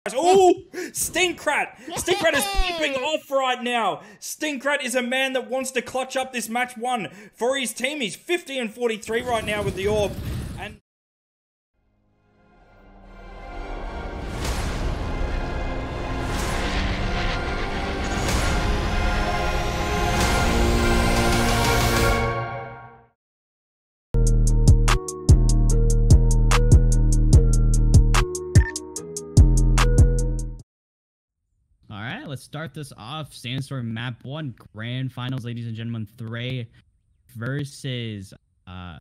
Oh, Stinkrat! Stinkrat is peeping off right now. Stinkrat is a man that wants to clutch up this match 1 for his team. He's 50 and 43 right now with the orb. And let's start this off. Sandstorm map 1 grand finals, ladies and gentlemen. Thray versus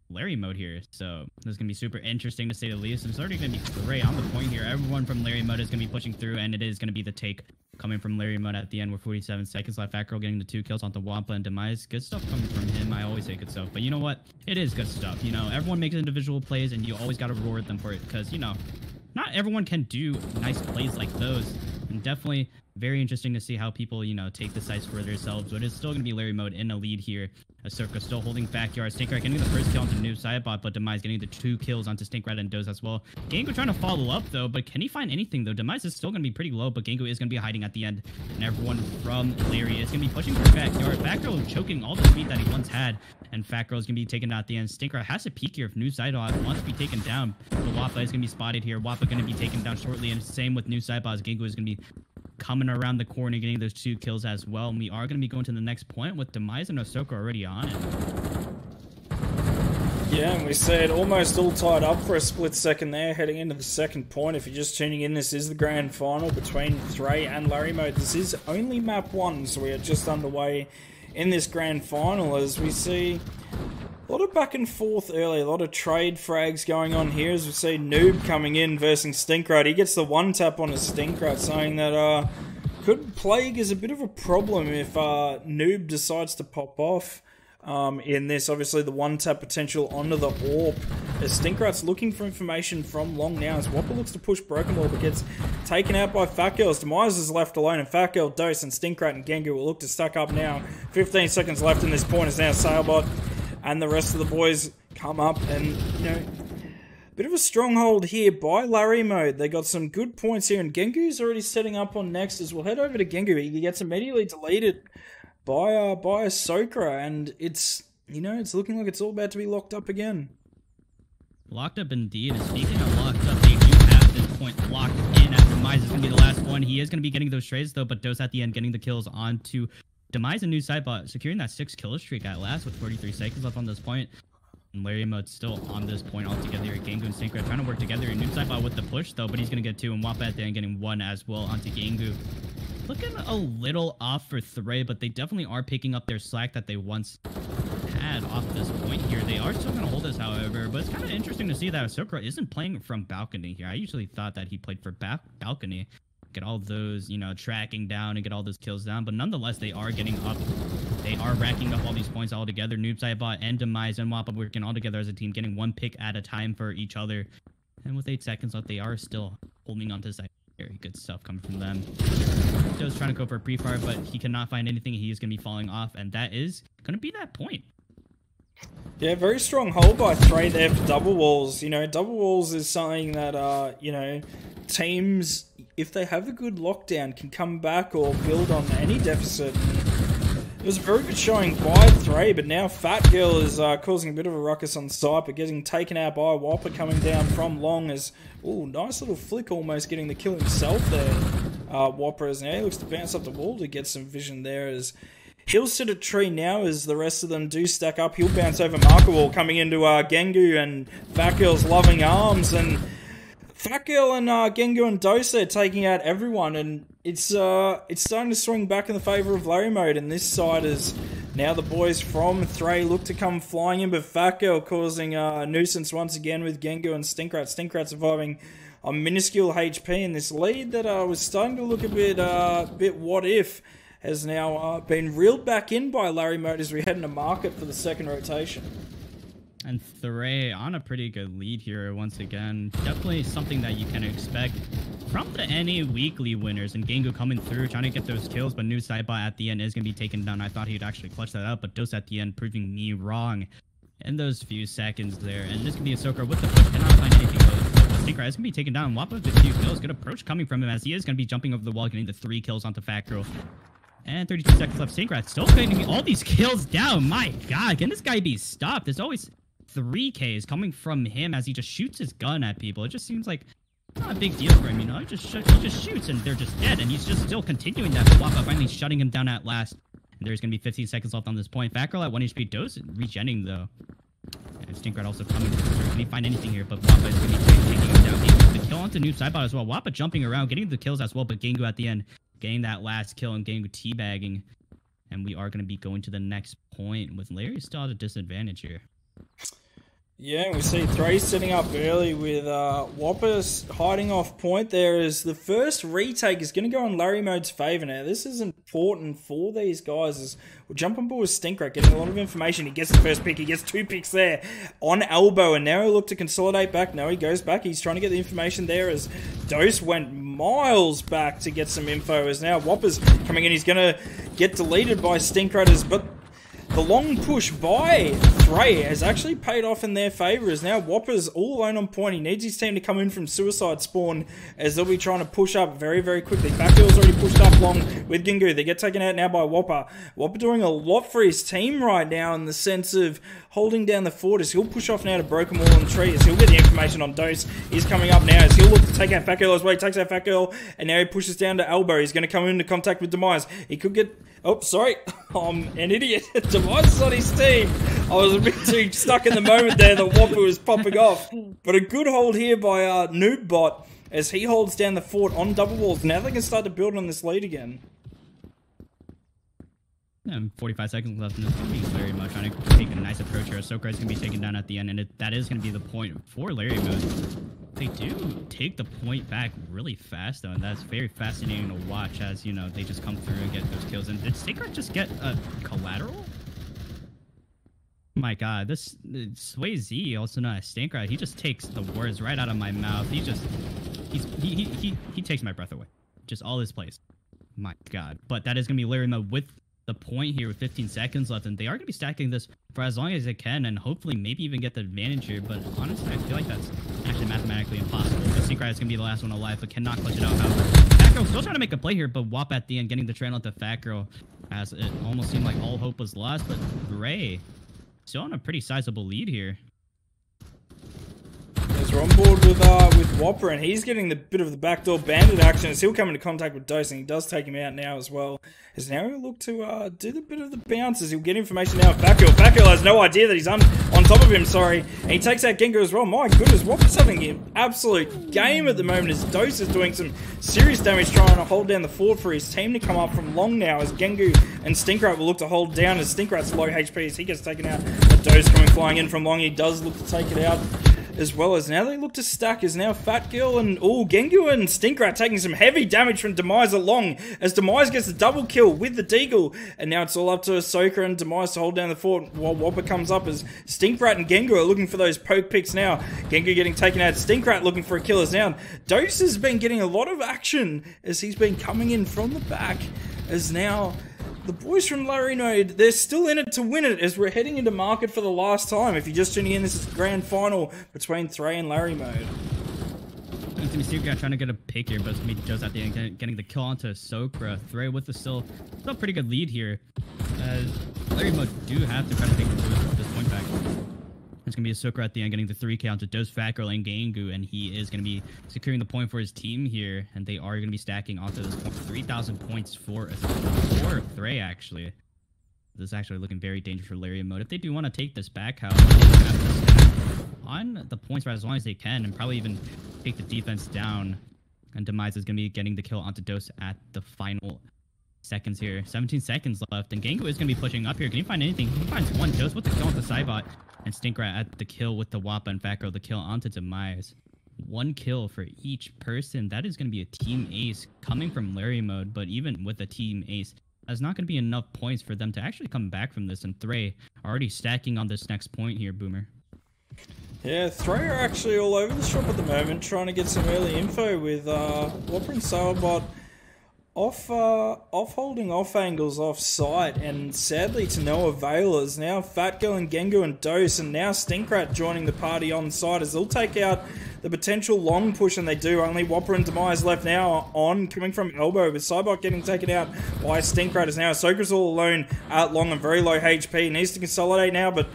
Larry mode here. So this is gonna be super interesting to say the least. It's already gonna be Thray on the point here. Everyone from Larry mode is gonna be pushing through, and it is gonna be the take coming from Larry mode at the end with 47 seconds left. Fat Girl getting the 2 kills onto Wampa and Demise. Good stuff coming from him. I always say good stuff, but you know what? It is good stuff. You know, everyone makes individual plays, and you always gotta reward them for it, because you know, not everyone can do nice plays like those. And definitely very interesting to see how people, you know, take the sites for themselves. But it's still going to be Larry mode in a lead here. Ahsoka still holding backyard. Stinkrat getting the first kill onto Noob Sidebot, but Demise getting the 2 kills onto Stinkrat and Doze as well. Gangu trying to follow up, though, but can he find anything, though? Demise is still going to be pretty low, but Gangu is going to be hiding at the end. And everyone from Larry is going to be pushing for backyard. Fat Girl choking all the speed that he once had, and Fat Girl is going to be taken out at the end. Stinkrat has a peek here if Noob Sidebot wants to be taken down. But Wappa is going to be spotted here. Wappa going to be taken down shortly, and same with Noob Sidebot as Gangu is going to be coming around the corner, getting those 2 kills as well. And we are going to be going to the next point with Demise and Ahsoka already on it. yeah, and we see it almost all tied up for a split second there, heading into the second point. If you're just tuning in, this is the grand final between Thray and Larry mode. This is only map 1, so we are just underway in this grand final as we see a lot of back and forth early, a lot of trade frags going on here as we see Noob coming in versus Stinkrat. He gets the 1 tap on his Stinkrat, saying that could Plague is a bit of a problem if Noob decides to pop off in this. Obviously the 1 tap potential onto the orb as Stinkrat's looking for information from Long now as Wappa looks to push Broken Ball but gets taken out by Fat Girl. Demise is left alone, and Fat Girl, Doze and Stinkrat and Gangu will look to stack up now. 15 seconds left in this point as now Sailbot and the rest of the boys come up, and, you know, bit of a stronghold here by Larry mode. They got some good points here, and Gengu's already setting up on next as we'll head over to Gengu. He gets immediately deleted by Ahsoka, and it's, you know, it's looking like it's all about to be locked up again. Locked up indeed. And speaking of locked up, they do have this point locked in as Demise is going to be the last one. He is going to be getting those trades, though, but Doze at the end getting the kills onto Demise and Noob Sidebot, securing that 6 kill streak at last with 43 seconds left on this point. And Larry mode's still on this point altogether. Gangu and Stinkrat trying to work together. And Noob Sidebot with the push, though, but he's going to get 2. And Wappa at the end getting 1 as well onto Gangu. Looking a little off for Thray, but they definitely are picking up their slack that they once had off this point here. They are still going to hold this, however, but it's kind of interesting to see that Ahsoka isn't playing from balcony here. I usually thought that he played for balcony. Get all those, you know, tracking down and get all those kills down, but nonetheless, they are getting up. They are racking up all these points all together. Noob Sidebot and Demise and Wappa working all together as a team, getting 1 pick at a time for each other. And with 8 seconds left, they are still holding on to side. Very good stuff coming from them. Joe's trying to go for a pre-fire, but he cannot find anything. He is going to be falling off, and that is going to be that point. Yeah, very strong hold by Thray there for double walls. You know, double walls is something that, you know, teams, if they have a good lockdown, can come back or build on any deficit. It was a very good showing by Thray, but now Fat Girl is causing a bit of a ruckus on site, but getting taken out by Wappa coming down from Long as, ooh, nice little flick, almost getting the kill himself there. Wappa is now, he looks to bounce up the wall to get some vision there as he'll sit a tree now as the rest of them do stack up. He'll bounce over Marker Wall coming into Gengu and Fat Girl's loving arms, and Fat Girl and Gengu and Doze are taking out everyone, and it's starting to swing back in the favour of Larry mode, and this side is now the boys from Thray look to come flying in, but Fat Girl causing a nuisance once again with Gengu and Stinkrat. Stinkrat surviving a minuscule HP, and this lead that was starting to look a bit what if has now been reeled back in by Larry mode as we head into market for the second rotation. And Thray on a pretty good lead here once again. Definitely something that you can expect from the NA weekly winners. And Gangu coming through, trying to get those kills, but Noob Sidebot at the end is going to be taken down. I thought he'd actually clutch that up, but Doze at the end proving me wrong in those few seconds there. And this can be Ahsoka with the push. Cannot find anything though. Stinkrat is going to be taken down. Wappa with a few kills. Good approach coming from him as he is going to be jumping over the wall, getting the 3 kills onto Fat Girl. And 32 seconds left. Stinkrat still getting all these kills down. My God, can this guy be stopped? There's always 3Ks coming from him as he just shoots his gun at people. It just seems like not a big deal for him, you know? He just shoots and they're just dead. And he's just still continuing that. Wappa finally shutting him down at last. And there's going to be 15 seconds left on this point. Fat Girl at 1 HP. Dose regenning though. And Stinkrat also coming. Can he find anything here? But Wappa is going to be taking him down. Getting the kill onto Noob Sidebot as well. Wappa jumping around, getting the kills as well. But Gengu at the end, getting that last kill and Gengu teabagging. And we are going to be going to the next point with Larry still at a disadvantage here. Yeah, we see Three setting up early with Wappa hiding off point there as the first retake is going to go in Larry Mode's favour now. This is important for these guys as we'll jump on board with Stinkrat, getting a lot of information. He gets the first pick, he gets 2 picks there on elbow, and now he'll look to consolidate back. No, he goes back, he's trying to get the information there as Dose went miles back to get some info as now Wappa's coming in. He's going to get deleted by Stinkrat, but the long push by Threy has actually paid off in their favour as now Wappa's all alone on point. He needs his team to come in from suicide spawn as they'll be trying to push up very, very quickly. Backdoor's already pushed up long with Gengu. They get taken out now by Wappa. Wappa doing a lot for his team right now in the sense of holding down the fort as he'll push off now to Broken Wall and Tree as he'll get the information on Dose. He's coming up now as he'll look to take out Fat Girl as well. He takes out Fat Girl and now he pushes down to Elbow. He's going to come into contact with Demise. He could get... Oh, sorry. I'm an idiot. Demise is on his team. I was a bit too stuck in the moment there that Wappa was popping off. But a good hold here by Noobbot as he holds down the fort on double walls. Now they can start to build on this lead again. 45 seconds left in this one. Very much trying to take a nice approach here. Ahsoka is going to be taken down at the end, and that is going to be the point for Larry Mode. They do take the point back really fast, though, and that's very fascinating to watch as, you know, they just come through and get those kills. And did Stinkrat just get a collateral? My God, this Sway Z, also known as Stinkrat, he just takes the words right out of my mouth. He takes my breath away. Just all his plays. My God. But that is going to be Larry Mode with the point here with 15 seconds left, and they are going to be stacking this for as long as they can and hopefully maybe even get the advantage here, but honestly I feel like that's actually mathematically impossible. The Secret is going to be the last one alive but cannot clutch it out. However, Fat Girl still trying to make a play here, but Wap at the end getting the trail into Fat Girl as it almost seemed like all hope was lost, but Ray still on a pretty sizable lead here. As we're on board with Wappa, and he's getting the bit of the backdoor bandit action as he'll come into contact with Dose, and he does take him out now as well. As now he'll look to do the bit of the bounce as he'll get information now of Fat Girl has no idea that he's on top of him, sorry. And he takes out Gengar as well. My goodness, Wappa's having an absolute game at the moment as Dose is doing some serious damage trying to hold down the fort for his team to come up from long now as Gengu and Stinkrat will look to hold down as Stinkrat's low HP as he gets taken out. But Dose coming flying in from long, he does look to take it out. As well as now they look to stack as now Fat Girl and Gengu and Stinkrat taking some heavy damage from Demise along as Demise gets the double kill with the Deagle, and now it's all up to Ahsoka and Demise to hold down the fort while Wappa comes up as Stinkrat and Gengu are looking for those poke picks now. Gengu getting taken out, Stinkrat looking for a kill as now Dose has been getting a lot of action as he's been coming in from the back as now the boys from Larry Node, they're still in it to win it as we're heading into market for the last time. If you're just tuning in, this is the grand final between Threy and Larry Mode. It's going to be Stinkrat trying to get a pick here, but it's going to be Joe's at the end getting the kill onto Ahsoka. Threy with the still a pretty good lead here. Larry Mode do have to try to take this point back. It's going to be Ahsoka at the end getting the 3 count to Dose, Fat Girl, and Gengu, and he is going to be securing the point for his team here, and they are going to be stacking onto this point. 3,000 points for Threy, actually. This is actually looking very dangerous for Larry Mode. If they do want to take this back, however, they have to stack on the points for as long as they can, and probably even take the defense down. And Demise is going to be getting the kill onto Dose at the final seconds here. 17 seconds left, and Gengu is going to be pushing up here. Can he find anything? He finds one Dose with the kill onto Cybot. And Stinkrat at the kill with the Wappa and Fat Girl, the kill onto Demise. 1 kill for each person. That is going to be a team ace coming from Larry Mode, but even with a team ace, that's not going to be enough points for them to actually come back from this. And Threy already stacking on this next point here, Boomer. Yeah, Threy are actually all over the shop at the moment, trying to get some early info with Wappa and Sailbot holding off angles off site, and sadly to no avail as now Fat Girl and Gengu and Dose, and now Stinkrat joining the party on site as they'll take out the potential long push, and they do. Only Whopper and Demise left now on, coming from elbow, with Cybot getting taken out by Stinkrat as now. Ahsoka's all alone at long and very low HP. Needs to consolidate now, but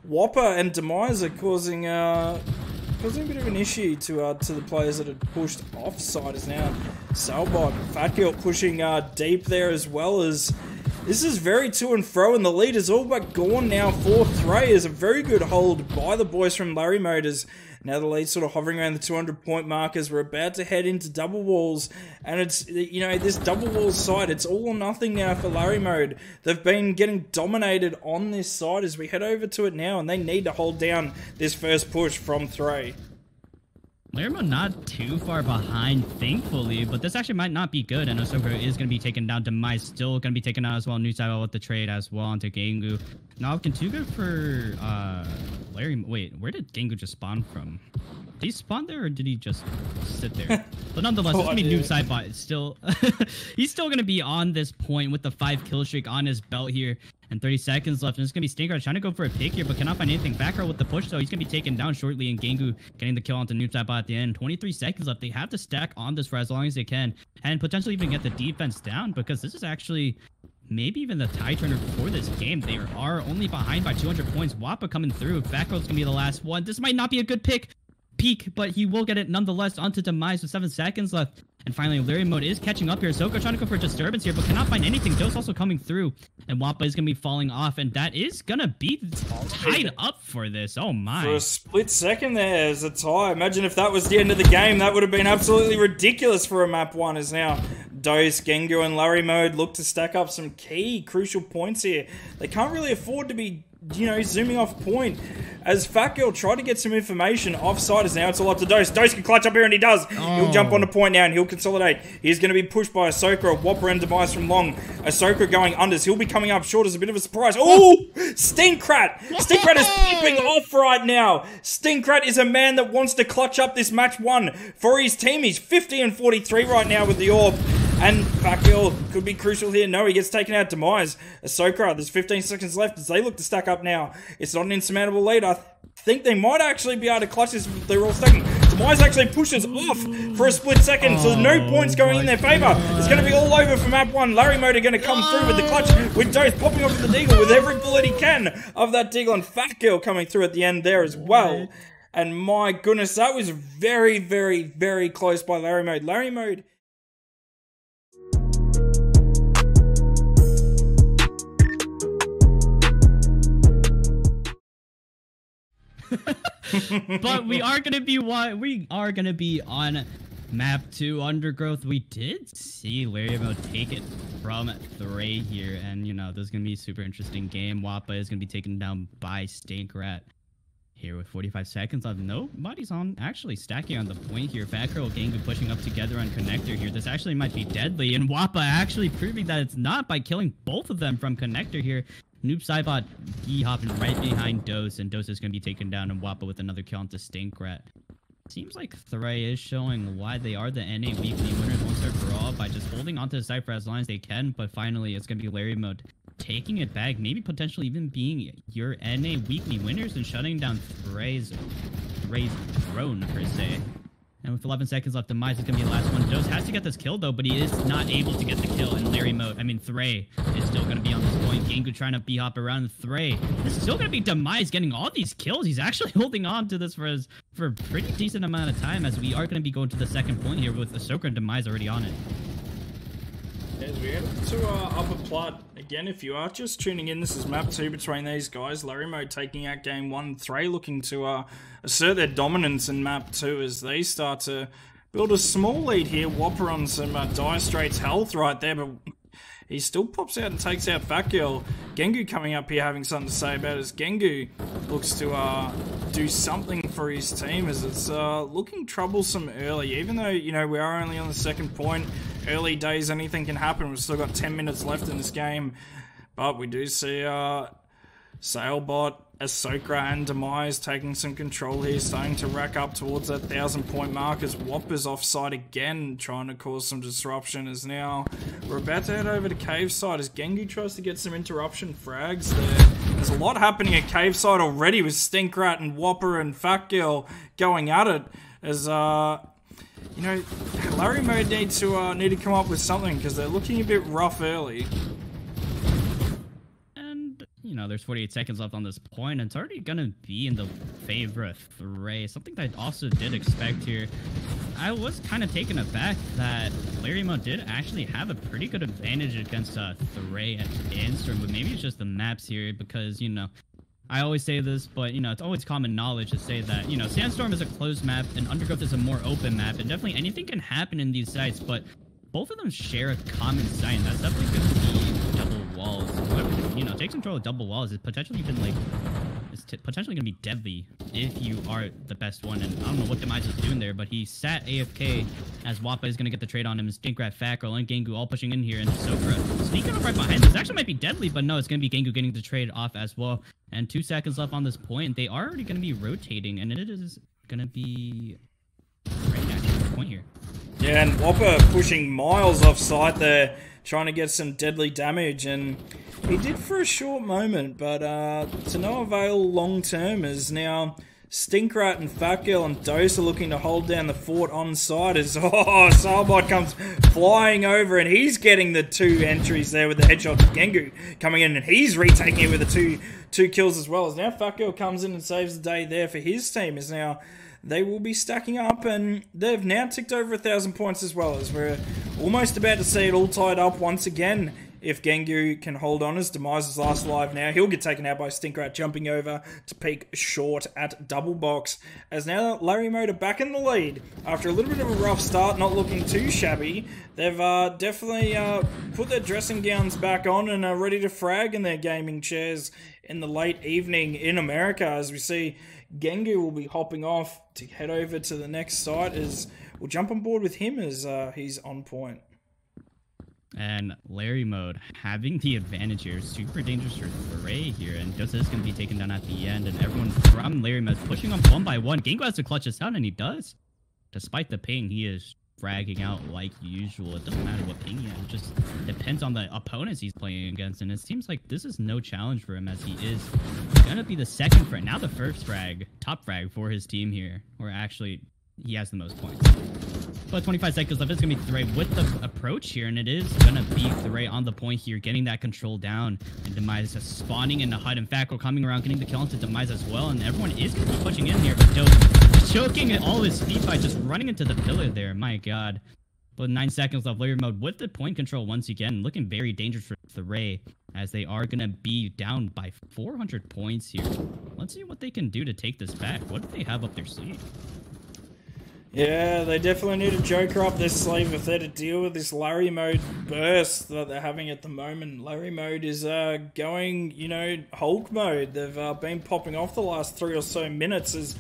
Whopper and Demise are causing a bit of an issue to the players that had pushed offside as now. Salbot, Fatgill pushing deep there as well. As this is very to and fro, and the lead is all but gone now for Thray. Is a very good hold by the boys from Larry Motors. Now the lead sort of hovering around the 200-point mark as we're about to head into double walls. And it's, you know, this double walls side, it's all or nothing now for Larry Mode. They've been getting dominated on this side as we head over to it now, and they need to hold down this first push from Thray. Lermo not too far behind, thankfully, but this actually might not be good, and Ahsoka is going to be taken down. Demise still going to be taken out as well. New side with the trade as well onto Gangu. Now, can too good for Larry. Wait, where did Gangu just spawn from? Did he spawn there, or did he just sit there? But nonetheless, it's going to be Noob Sidebot. It's still, he's still going to be on this point with the 5 kill streak on his belt here. And 30 seconds left, and it's going to be Stinker trying to go for a pick here, but cannot find anything. Back row with the push, though. He's going to be taken down shortly, and Gangu getting the kill onto Noob Sidebot at the end. 23 seconds left. They have to stack on this for as long as they can, and potentially even get the defense down, because this is actually maybe even the tie turner for this game. They are only behind by 200 points. Wappa coming through. Back row's going to be the last one. This might not be a good peak, but he will get it nonetheless onto Demise with 7 seconds left. And finally, Larry Mode is catching up here. Soko trying to go for a disturbance here, but cannot find anything. Dose also coming through, and Wappa is going to be falling off, and that is going to be tied up for this. Oh my. For a split second there, as a tie. Imagine if that was the end of the game. That would have been absolutely ridiculous for a map 1, as now Dose, Gengu, and Larry Mode look to stack up some key, crucial points here. They can't really afford to be, you know, zooming off point. As Fat Girl tried to get some information offside, as now it's all up to Dose. Dose can clutch up here, and he does. He'll jump on the point now, and he'll consolidate. He's going to be pushed by Ahsoka, Whopper and Demise from long. Ahsoka going unders. He'll be coming up short as a bit of a surprise. Oh! Stinkrat! Stinkrat is peeping off right now. Stinkrat is a man that wants to clutch up this match 1 for his team. He's 50 and 43 right now with the orb. And Fatgill could be crucial here. No, he gets taken out. Demise. Ahsoka, there's 15 seconds left as they look to stack up now. It's not an insurmountable lead. I think they might actually be able to clutch this if they're all stacking. Demise actually pushes off for a split second, so no points going in their favour. It's going to be all over for map 1. Larry Mode are going to come through with the clutch, with Dose popping off the Deagle with every bullet he can of that Deagle, and Fatgill coming through at the end there as well. And my goodness, that was very, very, very close by Larry Mode. Larry Mode... But we are gonna be on map 2 Undergrowth. We did see Lariamo take it from Thray here, and you know, this is gonna be a super interesting game. Wappa is gonna be taken down by Stinkrat here with 45 seconds left. Nobody's on actually stacking on the point here. Fat Girl Gangu pushing up together on connector here. This actually might be deadly, and Wappa actually proving that it's not by killing both of them from connector here. Noob Sidebot hopping right behind Dose, and Dose is going to be taken down, and Wappa with another kill onto Stinkrat. Seems like Thray is showing why they are the NA weekly winners once they're all by just holding onto the side for as long as they can, but finally it's going to be Larry Mode taking it back, maybe potentially even being your NA weekly winners and shutting down Thray's throne, per se. And with 11 seconds left, Demise is going to be the last one. Dose has to get this kill, though, but he is not able to get the kill. And Thray is still going to be on this point. Gangu trying to b-hop around Thray. This is still going to be Demise getting all these kills. He's actually holding on to this for a pretty decent amount of time, as we are going to be going to the second point here with Ahsoka and Demise already on it. As we head to Upper Plot, again, if you are just tuning in, this is map 2 between these guys. Larry Mode taking out game 1. Thray looking to assert their dominance in map 2 as they start to build a small lead here. Whopper on some Dire Straits health right there, but he still pops out and takes out Fatgirl. Gengu coming up here having something to say about it, as Gengu looks to do something for his team, as it's looking troublesome early. Even though, you know, we are only on the second point, early days, anything can happen. We've still got 10 minutes left in this game, but we do see Sailbot, Ahsoka and Demise taking some control here, starting to rack up towards that 1,000-point mark, as Whopper's offside again, trying to cause some disruption. As now we're about to head over to Cave Side as Gengu tries to get some interruption frags there. There's a lot happening at Cave Side already with Stinkrat and Whopper and Fatgirl going at it. As you know, Larry Mode need to come up with something because they're looking a bit rough early. And you know, there's 48 seconds left on this point, and it's already gonna be in the favor of Thray. Something that I also did expect here. I was kind of taken aback that Larry Mode did actually have a pretty good advantage against Thray and Sandstorm, but maybe it's just the maps here because, you know, I always say this, but, you know, it's always common knowledge to say that, you know, Sandstorm is a closed map and Undergrowth is a more open map, and definitely anything can happen in these sites, but both of them share a common site, and that's definitely going to be double walls. Whoever, you know, takes control of double walls is potentially even, like, potentially going to be deadly if you are the best one. And I don't know what Demise is doing there, but he sat AFK as Wappa is going to get the trade on him. Stinkrat, Fat Girl, and Gengu all pushing in here, and Sokra sneaking up right behind this. Actually might be deadly, but no, it's going to be Gengu getting the trade off as well. And 2 seconds left on this point. They are already going to be rotating, and it is going to be right at the point here. Yeah, and Wappa pushing miles off site there, trying to get some deadly damage, and he did for a short moment, but to no avail long term, as now Stinkrat and Fat Girl and Dose are looking to hold down the fort on site as Salbot comes flying over, and he's getting the 2 entries there with the headshot to Gengu coming in, and he's retaking it with the two kills as well. As now Fat Girl comes in and saves the day there for his team, as now they will be stacking up, and they've now ticked over 1,000 points as well, as we're almost about to see it all tied up once again. If Gengu can hold on as Demise is last alive now, he'll get taken out by Stinkrat, jumping over to peek short at double box. As now Larry Mode are back in the lead. After a little bit of a rough start, not looking too shabby, they've definitely put their dressing gowns back on and are ready to frag in their gaming chairs in the late evening in America. As we see Gengu will be hopping off to head over to the next site, as we'll jump on board with him as he's on point. And Larry Mode having the advantage here, super dangerous for Thray here, and just is going to be taken down at the end, and everyone from Larry Mode pushing on one by one. Gengu has to clutch this out, and he does. Despite the ping, he is fragging out like usual. It doesn't matter what ping he has, it just depends on the opponents he's playing against, and it seems like this is no challenge for him, as he is going to be the second frag, now the first frag, top frag for his team here, or actually he has the most points. But 25 seconds left. It's going to be Thray with the approach here, and it is going to be Thray on the point here, getting that control down. And Demise is spawning in the HUD, and Fat Girl coming around, getting the kill into Demise as well. And everyone is going to be pushing in here, but Dope choking at all his speed by just running into the pillar there. My God. But 9 seconds left. Larry Mode with the point control once again, looking very dangerous for Thray, as they are going to be down by 400 points here. Let's see what they can do to take this back. What do they have up their sleeve? Yeah, they definitely need a Joker up their sleeve if they're to deal with this Larry Mode burst that they're having at the moment. Larry Mode is going, you know, Hulk mode. They've been popping off the last 3 or so minutes, as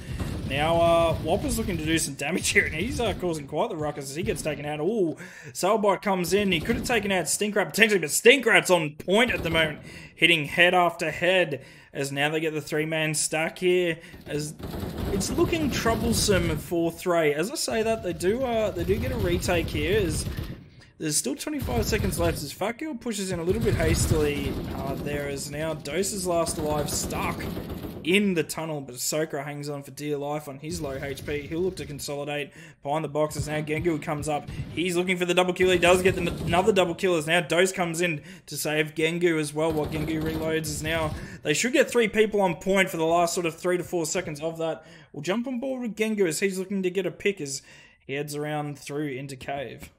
now Wappa's looking to do some damage here, and he's causing quite the ruckus as he gets taken out. Ooh, Salbot comes in. He could have taken out Stinkrat potentially, but Stinkrat's on point at the moment, hitting head after head, as now they get the 3-man stack here, as it's looking troublesome for Thray. As I say that, they do get a retake here, as there's still 25 seconds left, as Fat Girl pushes in a little bit hastily there, as now Dose is last alive, stuck in the tunnel, but Sokra hangs on for dear life on his low HP. He'll look to consolidate behind the boxes. Now Gengu comes up. He's looking for the double kill. He does get another double kill, as now Dose comes in to save Gengu as well, while Gengu reloads. As now they should get 3 people on point for the last sort of 3 to 4 seconds of that. We'll jump on board with Gengu as he's looking to get a pick as he heads around through into cave.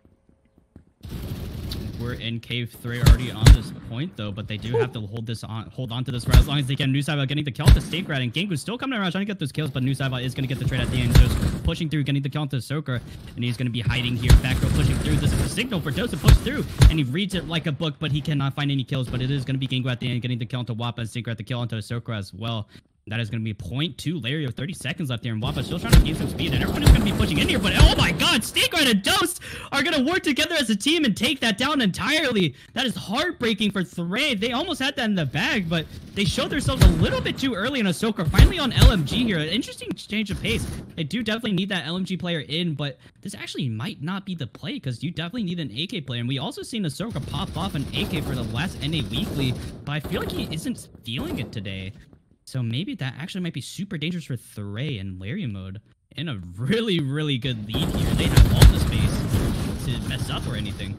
We're in Cave 3 already on this point, though, but they do have to hold on to this for as long as they can. Nusaiba getting the kill to Stinkrat, and Gengu's still coming around trying to get those kills, but Nusaiba is going to get the trade at the end. Just pushing through, getting the kill to Sokra, and he's going to be hiding here. Back row pushing through. This is a signal for Dose to push through, and he reads it like a book, but he cannot find any kills. But it is going to be Gengu at the end, getting the kill to Wappa, and Stinkrat the kill onto Sokra as well. That is going to be 0.2 Larry with 30 seconds left there, and Wappa still trying to gain some speed, and everyone is going to be pushing in here, but oh my God, Stinkrat and Dose are going to work together as a team and take that down entirely. That is heartbreaking for Thray. They almost had that in the bag, but they showed themselves a little bit too early in Ahsoka. Finally on LMG here, an interesting change of pace. They do definitely need that LMG player in, but this actually might not be the play, because you definitely need an AK player, and we also seen Ahsoka pop off an AK for the last NA Weekly, but I feel like he isn't feeling it today. So maybe that actually might be super dangerous for Thray and Larry Mode. in a really, really good lead here. They have all the space to mess up or anything.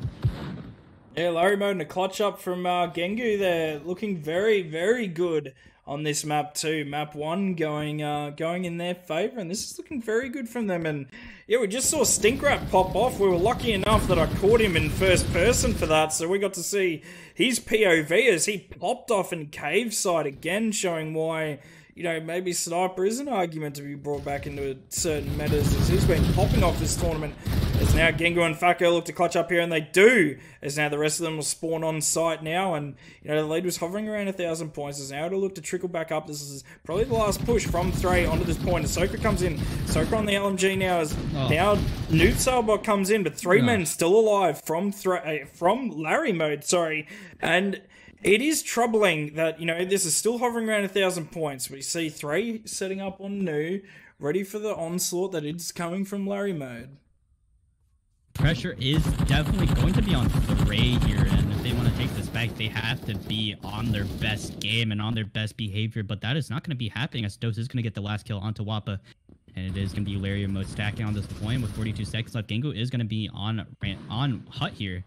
Yeah, Larry Mode and a clutch up from Gengu there, looking very, very good on this map too. Map 1 going in their favor, and this is looking very good from them. And yeah, we just saw Stinkrat pop off. We were lucky enough that I caught him in first person for that, so we got to see his POV as he popped off in cave side again, showing why, you know, maybe Sniper is an argument to be brought back into certain metas, as he's been popping off this tournament. As now Gengu and Fako look to clutch up here, and they do, as now the rest of them will spawn on site now, and, you know, the lead was hovering around 1,000 points, as now it'll look to trickle back up. This is probably the last push from Thray onto this point, as Ahsoka comes in. Ahsoka on the LMG now, as now Newt Sailbot comes in, but 3 men still alive from Larry Mode, sorry, and it is troubling that, you know, this is still hovering around 1,000 points. We see 3 setting up on New, ready for the onslaught that is coming from Larry Mode. Pressure is definitely going to be on Thray here, and if they want to take this back, they have to be on their best game and on their best behavior, but that is not going to be happening, as Dose is going to get the last kill onto Wappa, and it is going to be Larry Mode stacking on this point with 42 seconds left. Gengu is going to be on Hut here.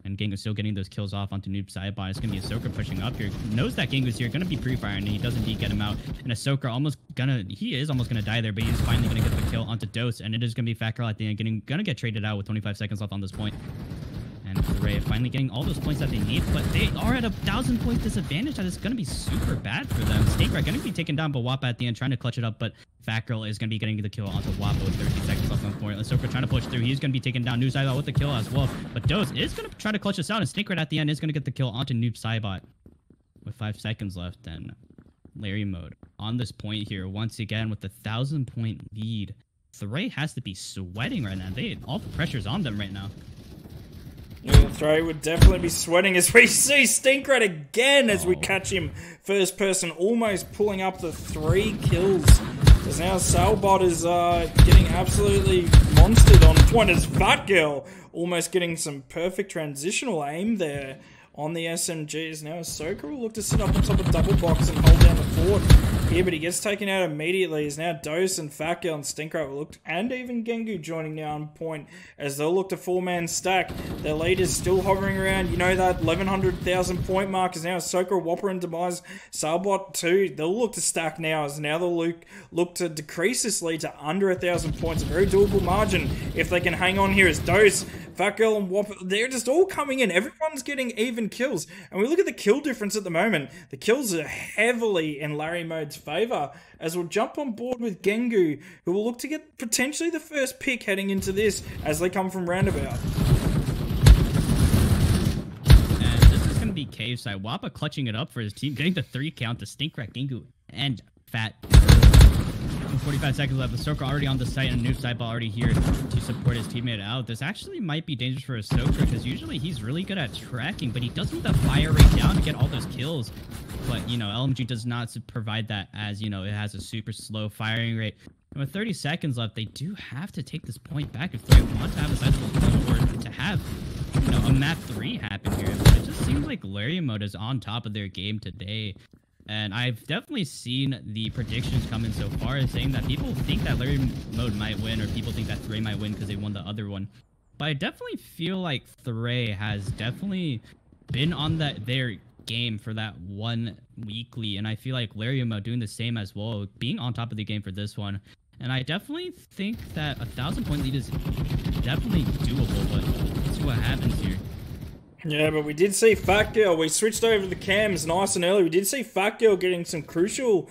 And Gengu's still getting those kills off onto Noob Sidebot. It's going to be Ahsoka pushing up here. Knows that Gengu's here. Going to be pre-firing, and he does indeed get him out. And Ahsoka he is almost going to die there, but he's finally going to get the kill onto Dose. And it is going to be Fat Girl at the end, going to get traded out with 25 seconds left on this point. And Arae finally getting all those points that they need, but they are at 1,000 point disadvantage. That is going to be super bad for them. Stinkrat going to be taken down by Wappa at the end, trying to clutch it up, but Fat Girl is going to be getting the kill onto Wappa with 30 seconds left on the point. Ahsoka trying to push through. He's going to be taken down. Noob Sidebot with the kill as well, but Dose is going to try to clutch this out, and Stinkrat at the end is going to get the kill onto Noob Sidebot with 5 seconds left. And Larry Mode on this point here once again with the 1,000 point lead. Thray has to be sweating right now. All the pressure's on them right now. Yeah, Thray would definitely be sweating as we see Stinkrat again as we catch him first person, almost pulling up the 3 kills. As now Sailbot is getting absolutely monstered on point, as Fat Girl almost getting some perfect transitional aim there on the SMGs. Now Ahsoka will look to sit up on top of double box and hold down the fort here, but he gets taken out immediately. As now Dose and Fat Girl and Stinkrat will look, and even Gengu joining now on point, as they'll look to 4-man stack. Their lead is still hovering around, you know, that 1,100,000 point mark. As now Ahsoka, Whopper and Demise, Sailbot too, they'll look to stack now, as now they'll look to decrease this lead to under 1,000 points. A very doable margin if they can hang on here, as Dose, Fat Girl and Whopper, they're just all coming in. Everyone's getting even kills. And we look at the kill difference at the moment. The kills are heavily in Larry Mode's favor, as we'll jump on board with Gengu, who will look to get potentially the first pick heading into this as they come from roundabout. And this is going to be cave side. Wappa clutching it up for his team, getting the 3 count to Stinkrat, Gengu, and Fat. 45 seconds left. Ahsoka already on the site, and Noob Sidebot already here to support his teammate out. This actually might be dangerous for Ahsoka, because usually he's really good at tracking, but he does need the fire rate down to get all those kills. But, you know, LMG does not provide that, as, you know, it has a super slow firing rate. And with 30 seconds left, they do have to take this point back if they want to have a sizable kill, or to have, you know, a map 3 happen here. But it just seems like Larry Mode is on top of their game today. And I've definitely seen the predictions come in so far, saying that people think that Larry Mode might win, or people think that Thray might win because they won the other one. But I definitely feel like Thray has definitely been on their game for that one weekly, and I feel like Larry Mode doing the same as well, being on top of the game for this one. And I definitely think that 1,000 point lead is definitely doable, but let's see what happens here. Yeah, but we did see Fat Girl. We switched over the cams nice and early. We did see Fat Girl getting some crucial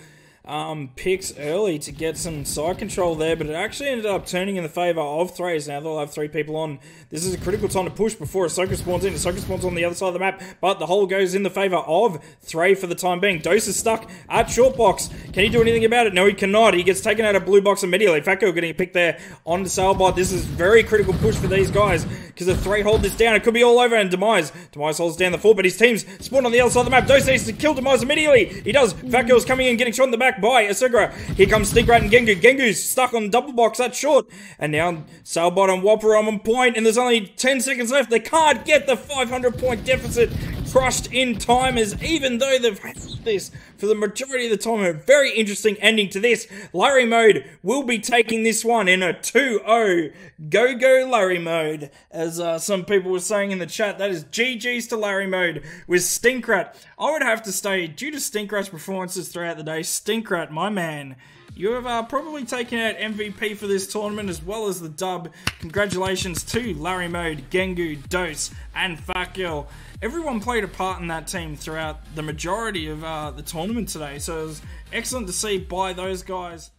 picks early to get some side control there, but it actually ended up turning in the favour of Thrays. Now they'll have 3 people on. This is a critical time to push before Ahsoka spawns in. Ahsoka spawns on the other side of the map, but the hole goes in the favour of Thray for the time being. Dose is stuck at short box. Can he do anything about it? No, he cannot. He gets taken out of blue box immediately. Fat Girl getting a pick there onto Sailbot. This is very critical push for these guys, because if Thray hold this down, it could be all over, and Demise holds down the fort, but his team's spawned on the other side of the map. Dose needs to kill Demise immediately. He does. Fat Girl's coming in, getting shot in the back by Ahsoka. Here comes Stinkrat and Gengu. Gengu's stuck on double box, that's short. And now Sailbot and Whopper on point, and there's only 10 seconds left. They can't get the 500 point deficit crushed in timers, even though they've had this for the majority of the time. A very interesting ending to this. Larry Mode will be taking this one in a 2-0. Go Larry Mode, as some people were saying in the chat. That is GG's to Larry Mode with Stinkrat. I would have to say, due to Stinkrat's performances throughout the day, Stinkrat, my man, you have probably taken out MVP for this tournament as well as the dub. Congratulations to Larry Mode, Gengu, Dose, and Fatgirl. Everyone played a part in that team throughout the majority of the tournament today, so it was excellent to see by those guys.